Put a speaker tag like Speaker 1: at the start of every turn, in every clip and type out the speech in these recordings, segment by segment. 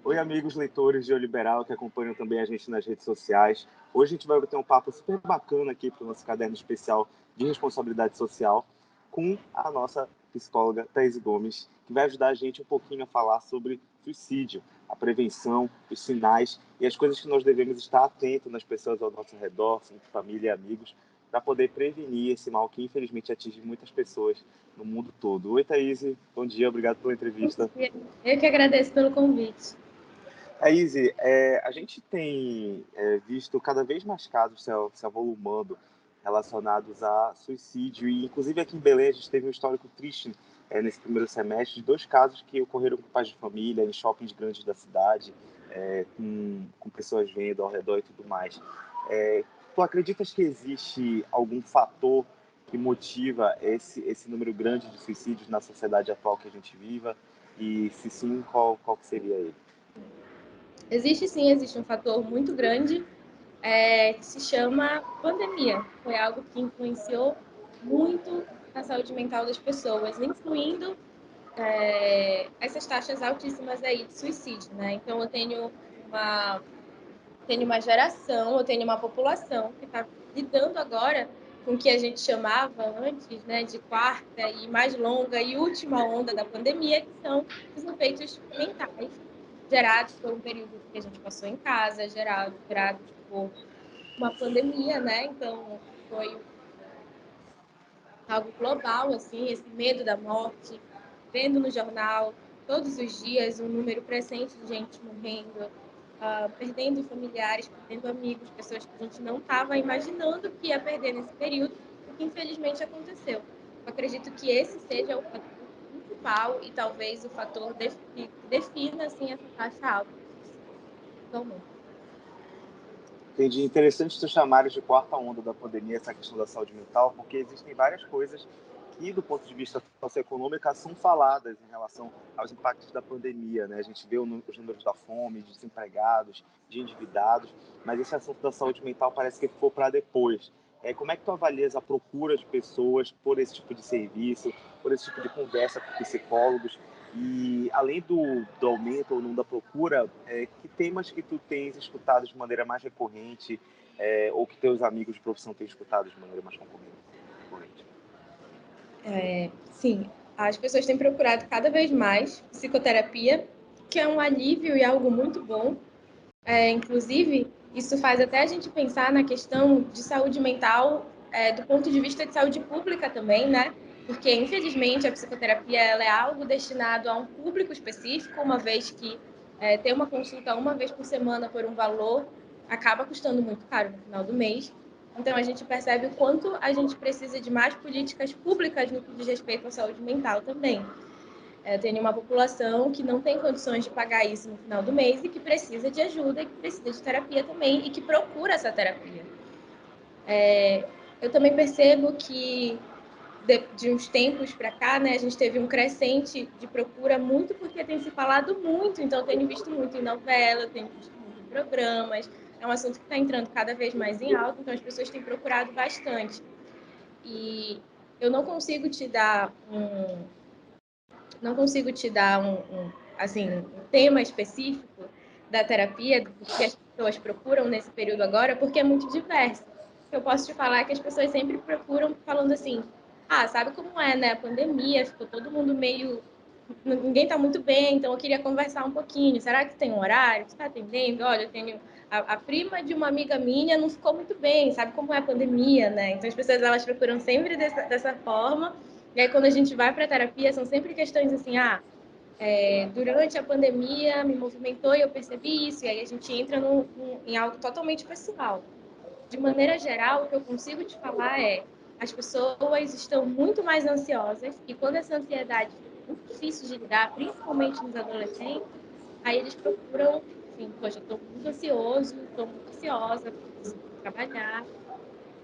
Speaker 1: Oi, amigos leitores de O Liberal que acompanham também a gente nas redes sociais. Hoje a gente vai ter um papo super bacana aqui para o nosso caderno especial de responsabilidade social com a nossa psicóloga Thaís Gomes, que vai ajudar a gente um pouquinho a falar sobre suicídio, a prevenção, os sinais e as coisas que nós devemos estar atentos nas pessoas ao nosso redor, família e amigos, para poder prevenir esse mal que infelizmente atinge muitas pessoas no mundo todo. Oi, Thaís, bom dia, obrigado pela entrevista.
Speaker 2: Eu que agradeço pelo convite.
Speaker 1: Thaís, a gente tem visto cada vez mais casos se avolumando relacionados a suicídio, e inclusive aqui em Belém a gente teve um histórico triste nesse primeiro semestre de 2 casos que ocorreram com pais de família em shoppings grandes da cidade, com pessoas vendo ao redor e tudo mais. Tu acreditas que existe algum fator que motiva esse número grande de suicídios na sociedade atual que a gente viva? E se sim, qual que seria ele?
Speaker 2: Existe um fator muito grande que se chama pandemia. Foi algo que influenciou muito a saúde mental das pessoas, incluindo essas taxas altíssimas aí de suicídio, né? Então, eu tenho uma geração, eu tenho uma população que está lidando agora com o que a gente chamava antes, né, de quarta e mais longa e última onda da pandemia, que são os efeitos mentais gerados por um período que a gente passou em casa, gerados por uma pandemia, né? Então, foi algo global, assim, esse medo da morte, vendo no jornal todos os dias um número crescente de gente morrendo, perdendo familiares, perdendo amigos, pessoas que a gente não estava imaginando que ia perder nesse período, o que infelizmente aconteceu. Eu acredito que esse seja o fator principal e talvez o fator que defina assim, essa taxa alta atualmente.
Speaker 1: Entendi. Interessante tu chamares de quarta onda da pandemia essa questão da saúde mental, porque existem várias coisas que, do ponto de vista socioeconômico, são faladas em relação aos impactos da pandemia, né? A gente vê os números da fome, de desempregados, de endividados, mas esse assunto da saúde mental parece que ficou para depois. Como é que tu avalias a procura de pessoas por esse tipo de serviço, por esse tipo de conversa com psicólogos? E além do aumento ou não da procura, que temas que tu tens escutado de maneira mais recorrente, ou que teus amigos de profissão têm escutado de maneira mais recorrente?
Speaker 2: Sim, as pessoas têm procurado cada vez mais psicoterapia, que é um alívio e algo muito bom. Inclusive, isso faz até a gente pensar na questão de saúde mental do ponto de vista de saúde pública também, né? Porque, infelizmente, a psicoterapia ela é algo destinado a um público específico, uma vez que ter uma consulta uma vez por semana por um valor acaba custando muito caro no final do mês. Então, a gente percebe o quanto a gente precisa de mais políticas públicas no que diz respeito à saúde mental também. Tem uma população que não tem condições de pagar isso no final do mês e que precisa de ajuda e que precisa de terapia também e que procura essa terapia. Eu também percebo que de uns tempos para cá, né, a gente teve um crescente de procura muito porque tem se falado muito, então eu tenho visto muito em novela, tenho visto muito em programas, é um assunto que está entrando cada vez mais em alta, então as pessoas têm procurado bastante. E eu não consigo te dar um tema específico da terapia, do que as pessoas procuram nesse período agora, porque é muito diverso. Eu posso te falar que as pessoas sempre procuram falando assim, sabe como é, né? A pandemia, ficou todo mundo meio... Ninguém está muito bem, então eu queria conversar um pouquinho. Será que tem um horário? Você está atendendo? Olha, eu tenho... A prima de uma amiga minha não ficou muito bem, sabe como é a pandemia, né? Então as pessoas, elas procuram sempre dessa forma. E aí, quando a gente vai para a terapia, são sempre questões assim, durante a pandemia me movimentou e eu percebi isso, e aí a gente entra em algo totalmente pessoal. De maneira geral, o que eu consigo te falar as pessoas estão muito mais ansiosas, e quando essa ansiedade fica muito difícil de lidar, principalmente nos adolescentes, aí eles procuram, enfim, poxa, eu estou muito ansioso, estou muito ansiosa, preciso trabalhar,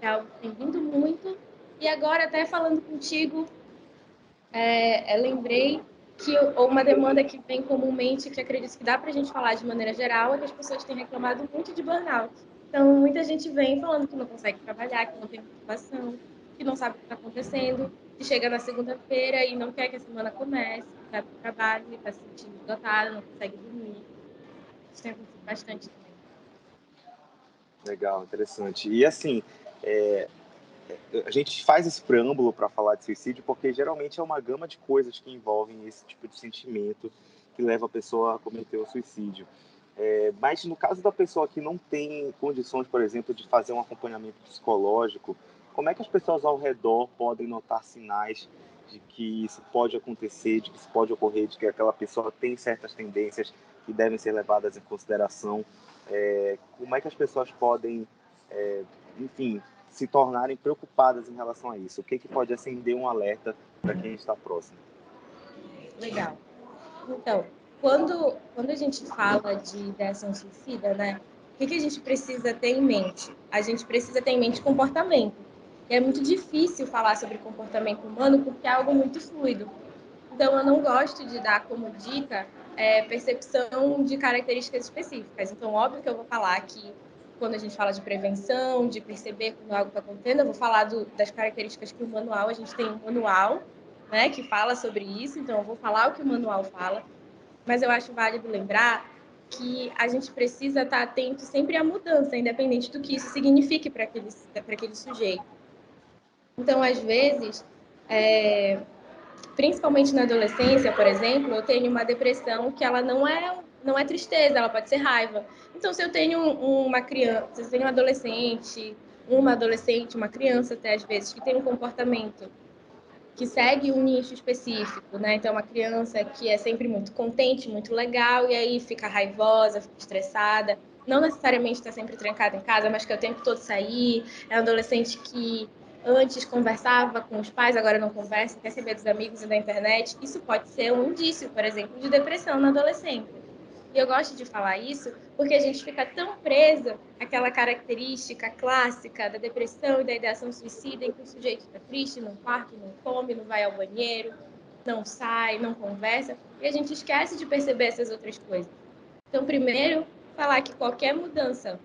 Speaker 2: é algo que tem vindo muito. E agora, até falando contigo, lembrei que uma demanda que vem comumente, que acredito que dá para a gente falar de maneira geral, é que as pessoas têm reclamado muito de burnout. Então, muita gente vem falando que não consegue trabalhar, que não tem motivação, que não sabe o que está acontecendo, que chega na segunda-feira e não quer que a semana comece, que vai para o trabalho e está se sentindo esgotada, não consegue dormir. Isso tem acontecido bastante também.
Speaker 1: Legal, interessante. E assim, é, a gente faz esse preâmbulo para falar de suicídio porque geralmente é uma gama de coisas que envolvem esse tipo de sentimento que leva a pessoa a cometer o suicídio. Mas no caso da pessoa que não tem condições, por exemplo, de fazer um acompanhamento psicológico, como é que as pessoas ao redor podem notar sinais de que isso pode acontecer, de que isso pode ocorrer, de que aquela pessoa tem certas tendências que devem ser levadas em consideração? Como é que as pessoas podem, enfim, se tornarem preocupadas em relação a isso? O que pode acender um alerta para quem está próximo?
Speaker 2: Legal. Então, quando a gente fala de ideação suicida, né? O que a gente precisa ter em mente? A gente precisa ter em mente comportamento. E é muito difícil falar sobre comportamento humano porque é algo muito fluido. Então, eu não gosto de dar como dica percepção de características específicas. Então, óbvio que eu vou falar que quando a gente fala de prevenção, de perceber quando algo está acontecendo, eu vou falar das características que o manual, a gente tem um manual, né, que fala sobre isso, então eu vou falar o que o manual fala, mas eu acho válido lembrar que a gente precisa estar atento sempre à mudança, independente do que isso signifique para aquele sujeito. Então, às vezes, principalmente na adolescência, por exemplo, eu tenho uma depressão que ela não é tristeza, ela pode ser raiva. Então, se eu tenho uma criança, se eu tenho uma adolescente, uma criança até às vezes, que tem um comportamento que segue um nicho específico, né? Então, uma criança que é sempre muito contente, muito legal, e aí fica raivosa, fica estressada, não necessariamente está sempre trancada em casa, mas que é o tempo todo sair, é um adolescente que antes conversava com os pais, agora não conversa, quer saber dos amigos e da internet. Isso pode ser um indício, por exemplo, de depressão na adolescência. E eu gosto de falar isso porque a gente fica tão preso àquela característica clássica da depressão e da ideação suicida em que o sujeito está triste, não quarto, não come, não vai ao banheiro, não sai, não conversa, e a gente esquece de perceber essas outras coisas. Então, primeiro, falar que qualquer mudança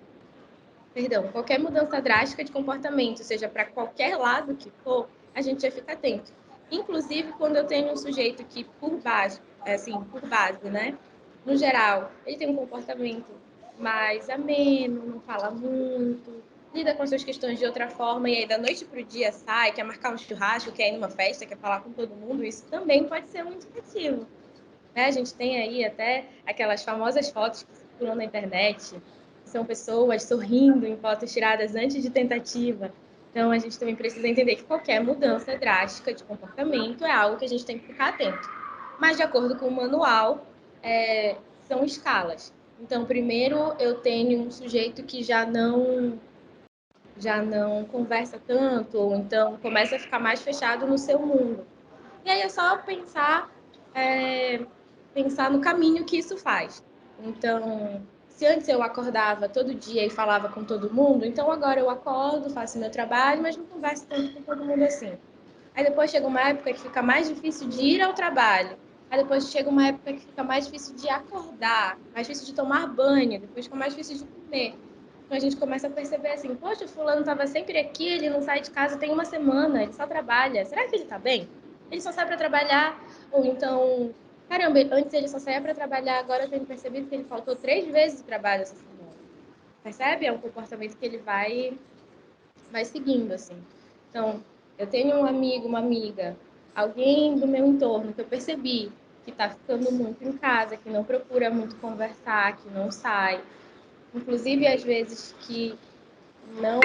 Speaker 2: drástica de comportamento, seja para qualquer lado que for, a gente já fica atento. Inclusive, quando eu tenho um sujeito que, por base, né? No geral, ele tem um comportamento mais ameno, não fala muito, lida com as suas questões de outra forma, e aí da noite para o dia sai, quer marcar um churrasco, quer ir numa festa, quer falar com todo mundo, isso também pode ser um indicativo. Né? A gente tem aí até aquelas famosas fotos que circulam na internet, que são pessoas sorrindo em fotos tiradas antes de tentativa. Então, a gente também precisa entender que qualquer mudança drástica de comportamento é algo que a gente tem que ficar atento. Mas, de acordo com o manual, são escalas. Então, primeiro, eu tenho um sujeito que já não conversa tanto, ou então começa a ficar mais fechado no seu mundo. E aí é só pensar no caminho que isso faz. Então, se antes eu acordava todo dia e falava com todo mundo, então agora eu acordo, faço meu trabalho, mas não converso tanto com todo mundo assim. Aí depois chega uma época que fica mais difícil de ir ao trabalho. Aí depois chega uma época que fica mais difícil de acordar, mais difícil de tomar banho, depois fica mais difícil de comer. Então a gente começa a perceber assim, poxa, o fulano estava sempre aqui, ele não sai de casa tem uma semana, ele só trabalha. Será que ele está bem? Ele só sai para trabalhar? Ou então, caramba, antes ele só saía para trabalhar, agora eu tenho percebido que ele faltou 3 vezes o trabalho essa semana. Percebe? É um comportamento que ele vai seguindo, assim. Então, eu tenho um amigo, uma amiga, alguém do meu entorno que eu percebi que está ficando muito em casa, que não procura muito conversar, que não sai. Inclusive, às vezes, que não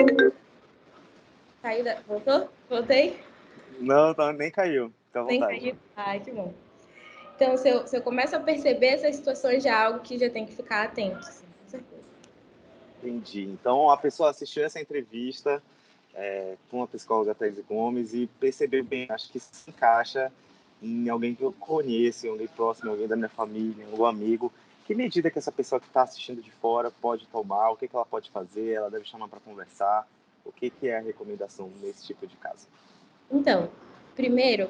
Speaker 2: saiu da... Voltou? Voltei?
Speaker 1: Não, nem caiu. Fica à
Speaker 2: Nem
Speaker 1: vontade.
Speaker 2: caiu? Ai, que bom. Então, se eu começo a perceber essas situações, já é algo que já tem que ficar atento, sim, com certeza.
Speaker 1: Entendi. Então, a pessoa assistiu essa entrevista com a psicóloga Thaís Gomes e percebeu bem, acho que se encaixa em alguém que eu conheço, em alguém próximo, alguém da minha família, em algum amigo. Que medida que essa pessoa que está assistindo de fora pode tomar? O que ela pode fazer? Ela deve chamar para conversar? O que é a recomendação nesse tipo de caso?
Speaker 2: Então, primeiro,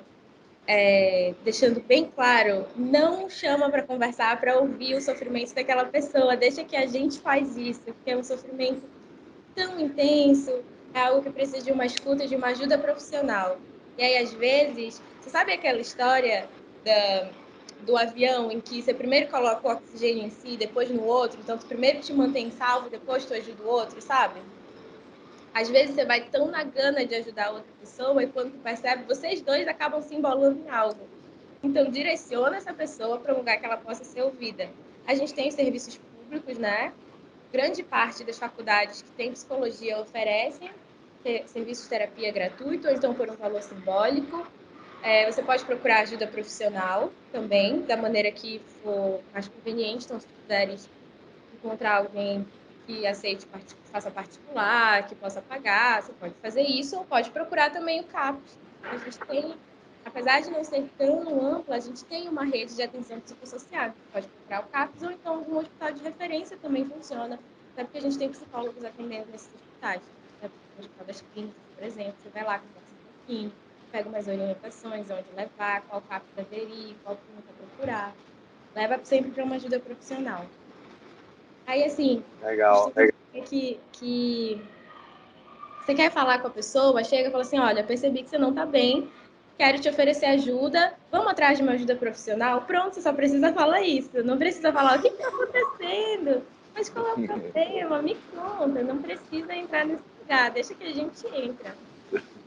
Speaker 2: deixando bem claro, não chama para conversar, para ouvir o sofrimento daquela pessoa, deixa que a gente faz isso, porque é um sofrimento tão intenso, é algo que precisa de uma escuta, de uma ajuda profissional. E aí, às vezes, você sabe aquela história do avião, em que você primeiro coloca o oxigênio em si, depois no outro, então tu primeiro te mantém salvo, depois tu ajuda o outro, sabe? Às vezes você vai tão na gana de ajudar outra pessoa e quando tu percebe, vocês dois acabam se embolando em algo. Então, direciona essa pessoa para um lugar que ela possa ser ouvida. A gente tem os serviços públicos, né? Grande parte das faculdades que têm psicologia oferecem serviços de terapia gratuito, ou então por um valor simbólico. Você pode procurar ajuda profissional também, da maneira que for mais conveniente. Então, se puderes encontrar alguém que aceite, faça particular, que possa pagar, você pode fazer isso, ou pode procurar também o CAPS. A gente tem, apesar de não ser tão ampla, a gente tem uma rede de atenção psicossocial. Você pode procurar o CAPS, ou então algum hospital de referência também funciona, até porque a gente tem psicólogos atendendo nesses hospitais. No Hospital das Clínicas, por exemplo, você vai lá, conversa um pouquinho, pega umas orientações, onde levar, qual CAPS deve ir, qual clínica procurar. Leva sempre para uma ajuda profissional. Aí, assim,
Speaker 1: Legal.
Speaker 2: que você quer falar com a pessoa, chega e fala assim, olha, percebi que você não está bem, quero te oferecer ajuda, vamos atrás de uma ajuda profissional? Pronto, você só precisa falar isso, não precisa falar o que está acontecendo, mas qual é o problema, me conta, não precisa entrar nesse lugar, deixa que a gente entra.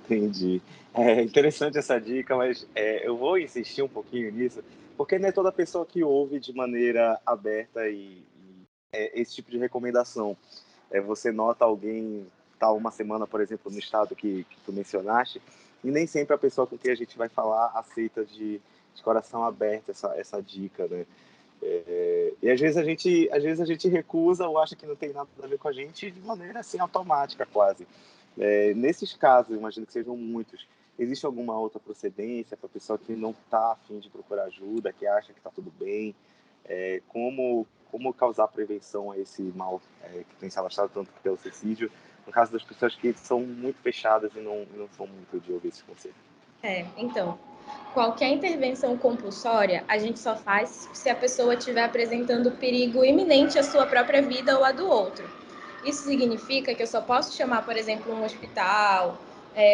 Speaker 1: Entendi. É interessante essa dica, mas eu vou insistir um pouquinho nisso, porque não é toda pessoa que ouve de maneira aberta esse tipo de recomendação. Você nota alguém tá uma semana, por exemplo, no estado que tu mencionaste, e nem sempre a pessoa com quem a gente vai falar aceita de coração aberto essa dica, né? E às vezes a gente recusa ou acha que não tem nada a ver com a gente de maneira assim automática, quase. Nesses casos, imagino que sejam muitos, existe alguma outra procedência para a pessoa que não está a fim de procurar ajuda, que acha que está tudo bem? Como causar prevenção a esse mal que tem se alastrado tanto pelo suicídio, no caso das pessoas que são muito fechadas e não são muito de ouvir esse conselho?
Speaker 2: Então, qualquer intervenção compulsória a gente só faz se a pessoa estiver apresentando perigo iminente à sua própria vida ou à do outro. Isso significa que eu só posso chamar, por exemplo, um hospital,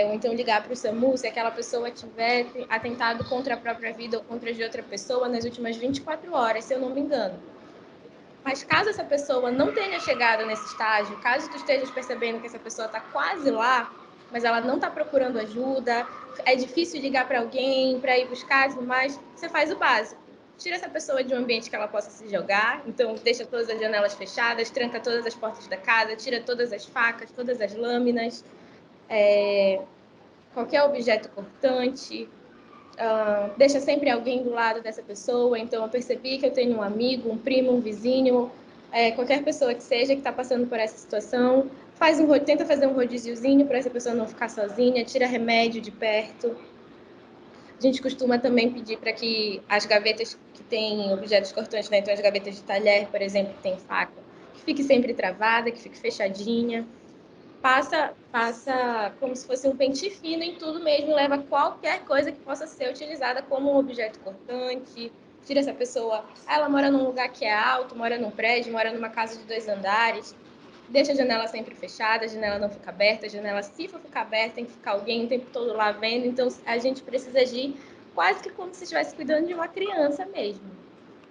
Speaker 2: ou então ligar para o SAMU se aquela pessoa tiver atentado contra a própria vida ou contra a de outra pessoa nas últimas 24 horas, se eu não me engano. Mas caso essa pessoa não tenha chegado nesse estágio, caso tu estejas percebendo que essa pessoa está quase lá, mas ela não está procurando ajuda, é difícil ligar para alguém, para ir buscar e tudo mais, você faz o básico. Tira essa pessoa de um ambiente que ela possa se jogar, então deixa todas as janelas fechadas, tranca todas as portas da casa, tira todas as facas, todas as lâminas, qualquer objeto cortante, deixa sempre alguém do lado dessa pessoa. Então, eu percebi que eu tenho um amigo, um primo, um vizinho, qualquer pessoa que seja que está passando por essa situação, tenta fazer um rodíziozinho para essa pessoa não ficar sozinha, tira remédio de perto. A gente costuma também pedir para que as gavetas que têm objetos cortantes, né? Então as gavetas de talher, por exemplo, que tem faca, que fique sempre travada, que fique fechadinha. Passa como se fosse um pente fino em tudo mesmo, leva qualquer coisa que possa ser utilizada como um objeto cortante, tira essa pessoa, ela mora num lugar que é alto, mora num prédio, mora numa casa de 2 andares, deixa a janela sempre fechada, a janela não fica aberta, a janela, se for ficar aberta, tem que ficar alguém o tempo todo lá vendo, então a gente precisa agir quase que como se estivesse cuidando de uma criança mesmo,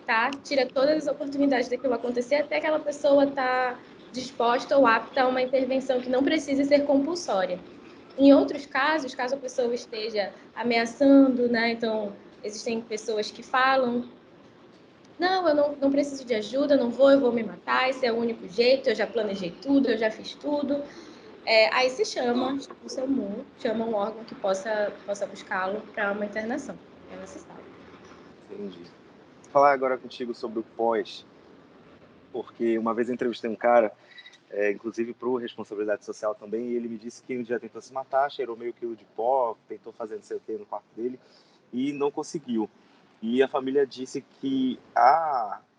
Speaker 2: tá? Tira todas as oportunidades daquilo acontecer até aquela pessoa tá disposta ou apta a uma intervenção que não precise ser compulsória. Em outros casos, caso a pessoa esteja ameaçando, né? Então, existem pessoas que falam: não, eu não preciso de ajuda, eu vou me matar, esse é o único jeito, eu já planejei tudo, eu já fiz tudo. Aí se chama o SAMU, chama um órgão que possa buscá-lo para uma internação. É necessário.
Speaker 1: Entendi. Vou falar agora contigo sobre o pós, porque uma vez eu entrevistei um cara, inclusive para o Responsabilidade Social também, e ele me disse que um dia tentou se matar, cheirou meio quilo de pó, tentou fazer não sei o que no quarto dele e não conseguiu. E a família disse que,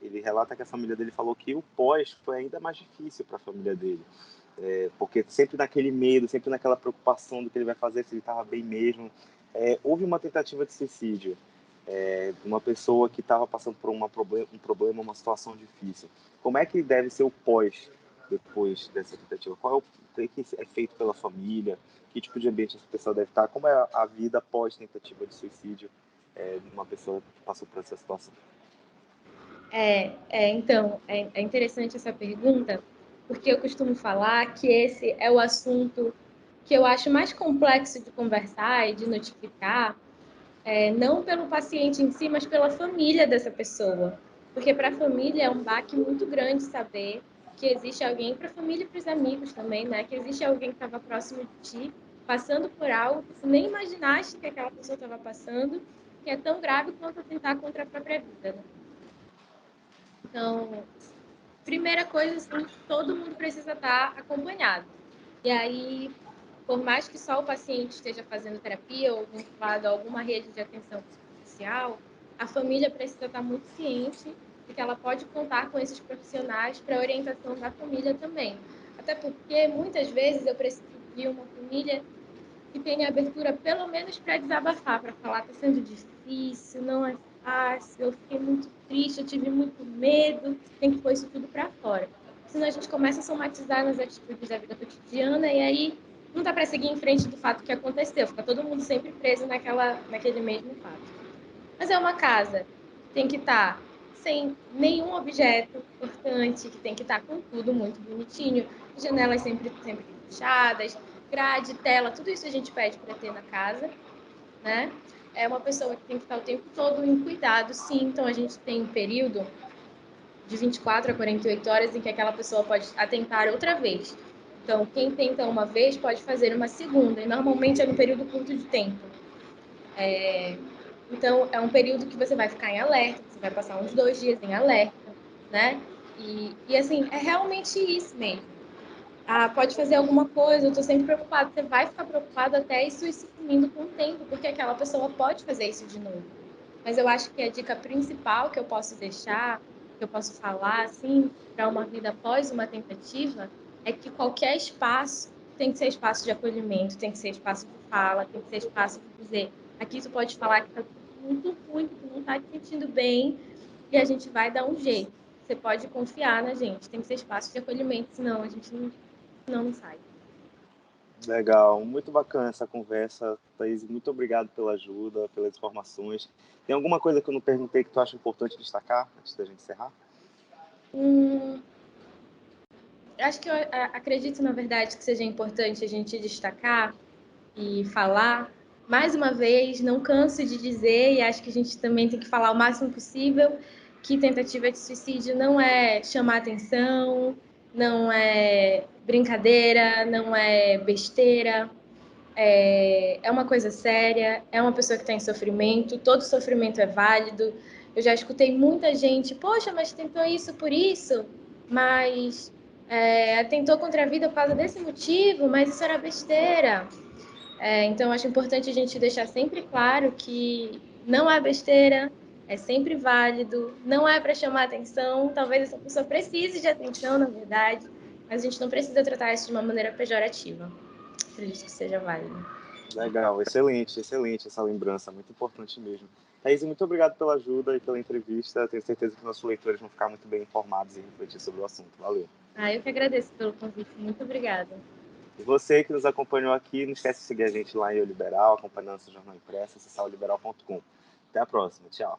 Speaker 1: ele relata que a família dele falou que o pós foi ainda mais difícil para a família dele. Porque sempre naquele medo, sempre naquela preocupação do que ele vai fazer, se ele estava bem mesmo. Houve uma tentativa de suicídio de uma pessoa que estava passando por um problema, uma situação difícil. Como é que deve ser o pós, depois dessa tentativa? Qual é o que é feito pela família? Que tipo de ambiente essa pessoa deve estar? Como é a vida pós tentativa de suicídio? de uma pessoa que passou por essa situação?
Speaker 2: Então, é interessante essa pergunta, porque eu costumo falar que esse é o assunto que eu acho mais complexo de conversar e de notificar, não pelo paciente em si, mas pela família dessa pessoa. Porque para a família é um baque muito grande saber que existe alguém, para a família e para os amigos também, né? Que existe alguém que estava próximo de ti, passando por algo que tu nem imaginaste que aquela pessoa estava passando, que é tão grave quanto atentar contra a própria vida, né? Então, primeira coisa, assim, todo mundo precisa estar acompanhado. E aí, por mais que só o paciente esteja fazendo terapia ou vinculado a alguma rede de atenção psicossocial, a família precisa estar muito ciente de que ela pode contar com esses profissionais para a orientação da família também. Até porque, muitas vezes, eu preciso de uma família que tenha abertura pelo menos para desabafar, para falar, está sendo difícil, não é fácil, eu fiquei muito triste, eu tive muito medo, tem que pôr isso tudo para fora. Senão a gente começa a somatizar nas atitudes da vida cotidiana e aí não dá para seguir em frente do fato que aconteceu, fica todo mundo sempre preso naquele mesmo fato. Mas é uma casa que tem que estar sem nenhum objeto importante, que tem que estar com tudo muito bonitinho, janelas sempre fechadas, grade, tela, tudo isso a gente pede para ter na casa, né? É uma pessoa que tem que estar o tempo todo em cuidado, sim. Então a gente tem um período de 24 a 48 horas em que aquela pessoa pode atentar outra vez. Então, quem tenta uma vez pode fazer uma segunda, e normalmente é num período curto de tempo. Então, é um período que você vai ficar em alerta, você vai passar uns 2 dias em alerta, né? E assim, é realmente isso mesmo. Ah, pode fazer alguma coisa, eu tô sempre preocupado. Você vai ficar preocupado até isso ir sumindo com o tempo, porque aquela pessoa pode fazer isso de novo. Mas eu acho que a dica principal que eu posso deixar, que eu posso falar, assim, para uma vida após uma tentativa, é que qualquer espaço tem que ser espaço de acolhimento, tem que ser espaço de fala, tem que ser espaço de dizer, aqui tu pode falar que tá muito ruim, que tu não tá te sentindo bem, e a gente vai dar um jeito. Você pode confiar na gente, tem que ser espaço de acolhimento, senão a gente não sai.
Speaker 1: Legal, muito bacana essa conversa, Thaís. Muito obrigado pela ajuda, pelas informações. Tem alguma coisa que eu não perguntei que tu acha importante destacar antes da gente encerrar?
Speaker 2: Acho que eu acredito, na verdade, que seja importante a gente destacar e falar. Mais uma vez, não canso de dizer, e acho que a gente também tem que falar o máximo possível, que tentativa de suicídio não é chamar atenção, não é brincadeira, não é besteira, é uma coisa séria, é uma pessoa que está em sofrimento, todo sofrimento é válido. Eu já escutei muita gente, poxa, mas tentou isso por isso, mas tentou contra a vida por causa desse motivo, mas isso era besteira. Então, acho importante a gente deixar sempre claro que não é besteira, é sempre válido, não é para chamar atenção. Talvez essa pessoa precise de atenção, na verdade, mas a gente não precisa tratar isso de uma maneira pejorativa. Acredito que seja válido.
Speaker 1: Legal, excelente, excelente essa lembrança, muito importante mesmo. Thaís, muito obrigado pela ajuda e pela entrevista. Tenho certeza que nossos leitores vão ficar muito bem informados e refletir sobre o assunto. Valeu.
Speaker 2: Eu que agradeço pelo convite. Muito obrigada.
Speaker 1: E você que nos acompanhou aqui, não esquece de seguir a gente lá em Eu Liberal, acompanhando nosso jornal impresso, acessar o liberal.com. Até a próxima, tchau.